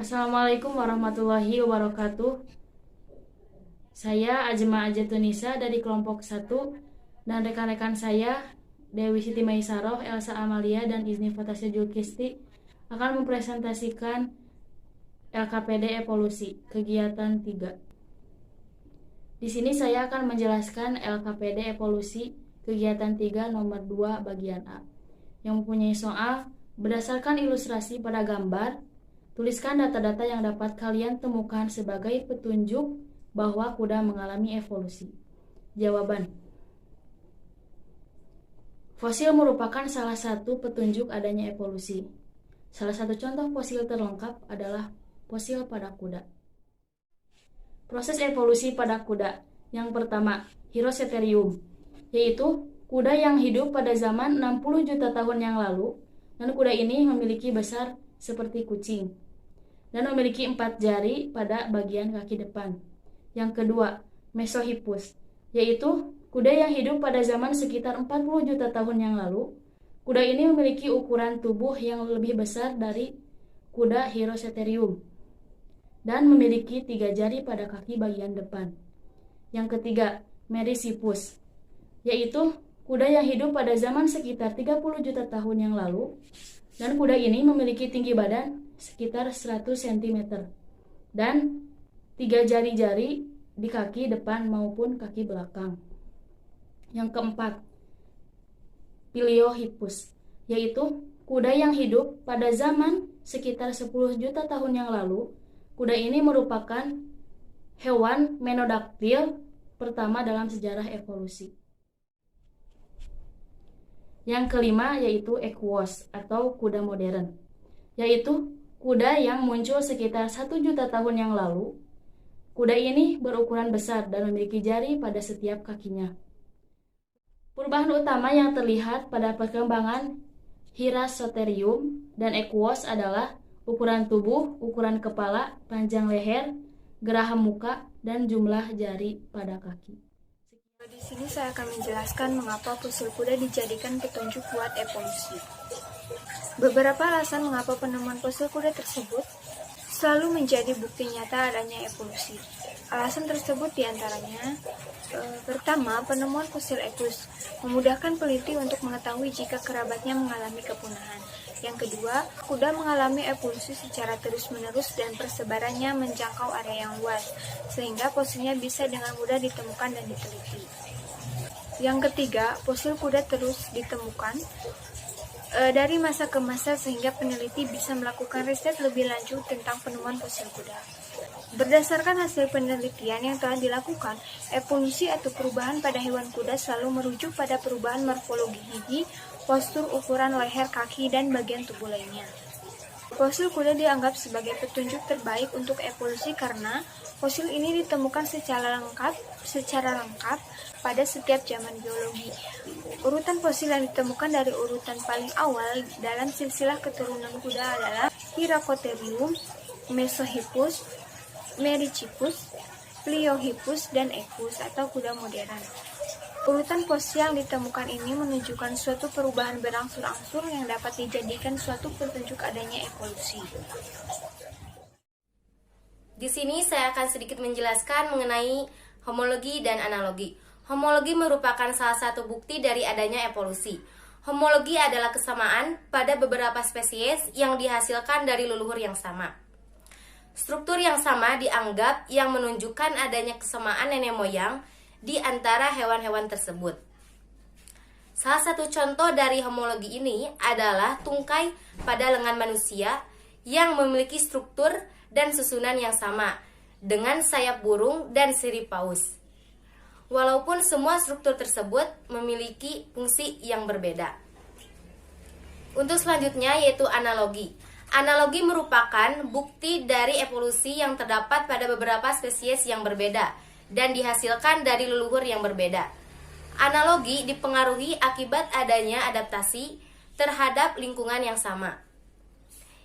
Assalamualaikum warahmatullahi wabarakatuh. Saya Ajma Ajatunisa dari kelompok 1 dan rekan-rekan saya Dewi Siti Maisaroh, Elsa Amalia, dan Izni Fatasya Julkisti akan mempresentasikan LKPD Evolusi kegiatan 3. Di sini saya akan menjelaskan LKPD Evolusi kegiatan 3 nomor 2 bagian A yang mempunyai soal berdasarkan ilustrasi pada gambar. Tuliskan data-data yang dapat kalian temukan sebagai petunjuk bahwa kuda mengalami evolusi. Jawaban: fosil merupakan salah satu petunjuk adanya evolusi. Salah satu contoh fosil terlengkap adalah fosil pada kuda. Proses evolusi pada kuda. Yang pertama, Hyroceterium, yaitu kuda yang hidup pada zaman 60 juta tahun yang lalu, dan kuda ini memiliki besar seperti kucing dan memiliki 4 jari pada bagian kaki depan. Yang kedua, Mesohippus, yaitu kuda yang hidup pada zaman sekitar 40 juta tahun yang lalu. Kuda ini memiliki ukuran tubuh yang lebih besar dari kuda Hyroceterium dan memiliki 3 jari pada kaki bagian depan. Yang ketiga, Merysippus, yaitu kuda yang hidup pada zaman sekitar 30 juta tahun yang lalu, dan kuda ini memiliki tinggi badan sekitar 100 cm dan 3 jari-jari di kaki depan maupun kaki belakang. Yang keempat, Pileohippus, yaitu kuda yang hidup pada zaman sekitar 10 juta tahun yang lalu. Kuda ini merupakan hewan menodaktil pertama dalam sejarah evolusi. Yang kelima yaitu Equus atau kuda modern, yaitu kuda yang muncul sekitar 1 juta tahun yang lalu. Kuda ini berukuran besar dan memiliki jari pada setiap kakinya. Perubahan utama yang terlihat pada perkembangan Hyracotherium dan Equus adalah ukuran tubuh, ukuran kepala, panjang leher, geraham muka, dan jumlah jari pada kaki. Di sini saya akan menjelaskan mengapa fosil kuda dijadikan petunjuk buat evolusi. Beberapa alasan mengapa penemuan fosil kuda tersebut selalu menjadi bukti nyata adanya evolusi. Alasan tersebut diantaranya, pertama, penemuan fosil Equus memudahkan peneliti untuk mengetahui jika kerabatnya mengalami kepunahan. Yang kedua, kuda mengalami evolusi secara terus-menerus dan persebarannya menjangkau area yang luas, sehingga fosilnya bisa dengan mudah ditemukan dan diteliti. Yang ketiga, fosil kuda terus ditemukan dari masa ke masa sehingga peneliti bisa melakukan riset lebih lanjut tentang penemuan fosil kuda. Berdasarkan hasil penelitian yang telah dilakukan, evolusi atau perubahan pada hewan kuda selalu merujuk pada perubahan morfologi gigi, postur, ukuran leher, kaki, dan bagian tubuh lainnya. Fosil kuda dianggap sebagai petunjuk terbaik untuk evolusi karena fosil ini ditemukan secara lengkap pada setiap zaman geologi. Urutan fosil yang ditemukan dari urutan paling awal dalam silsilah keturunan kuda adalah Hyracotherium, Mesohippus, Merysippus, Pileohippus, dan Equus atau kuda modern. Urutan fosil yang ditemukan ini menunjukkan suatu perubahan berangsur-angsur yang dapat dijadikan suatu petunjuk adanya evolusi. Di sini saya akan sedikit menjelaskan mengenai homologi dan analogi. Homologi merupakan salah satu bukti dari adanya evolusi. Homologi adalah kesamaan pada beberapa spesies yang dihasilkan dari leluhur yang sama. Struktur yang sama dianggap yang menunjukkan adanya kesamaan nenek moyang di antara hewan-hewan tersebut. Salah satu contoh dari homologi ini adalah tungkai pada lengan manusia yang memiliki struktur dan susunan yang sama dengan sayap burung dan sirip paus. Walaupun semua struktur tersebut memiliki fungsi yang berbeda. Untuk selanjutnya yaitu analogi. Analogi merupakan bukti dari evolusi yang terdapat pada beberapa spesies yang berbeda dan dihasilkan dari leluhur yang berbeda. Analogi dipengaruhi akibat adanya adaptasi terhadap lingkungan yang sama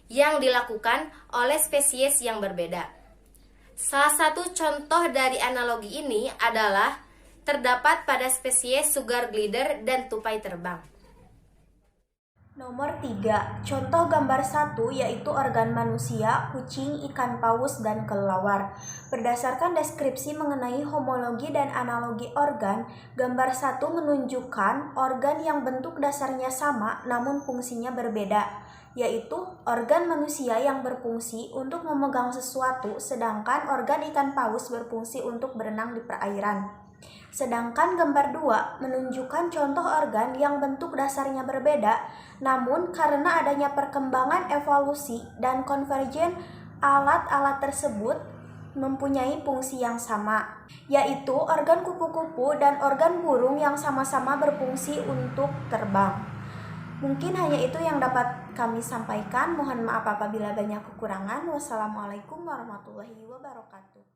yang dilakukan oleh spesies yang berbeda. Salah satu contoh dari analogi ini adalah terdapat pada spesies sugar glider dan tupai terbang. Nomor 3, contoh gambar 1 yaitu organ manusia, kucing, ikan paus, dan kelelawar. Berdasarkan deskripsi mengenai homologi dan analogi organ, gambar 1 menunjukkan organ yang bentuk dasarnya sama namun fungsinya berbeda, yaitu organ manusia yang berfungsi untuk memegang sesuatu, sedangkan organ ikan paus berfungsi untuk berenang di perairan. Sedangkan gambar 2 menunjukkan contoh organ yang bentuk dasarnya berbeda, namun karena adanya perkembangan evolusi dan konvergen alat-alat tersebut mempunyai fungsi yang sama, yaitu organ kupu-kupu dan organ burung yang sama-sama berfungsi untuk terbang. Mungkin hanya itu yang dapat kami sampaikan. Mohon maaf apabila banyak kekurangan. Wassalamualaikum warahmatullahi wabarakatuh.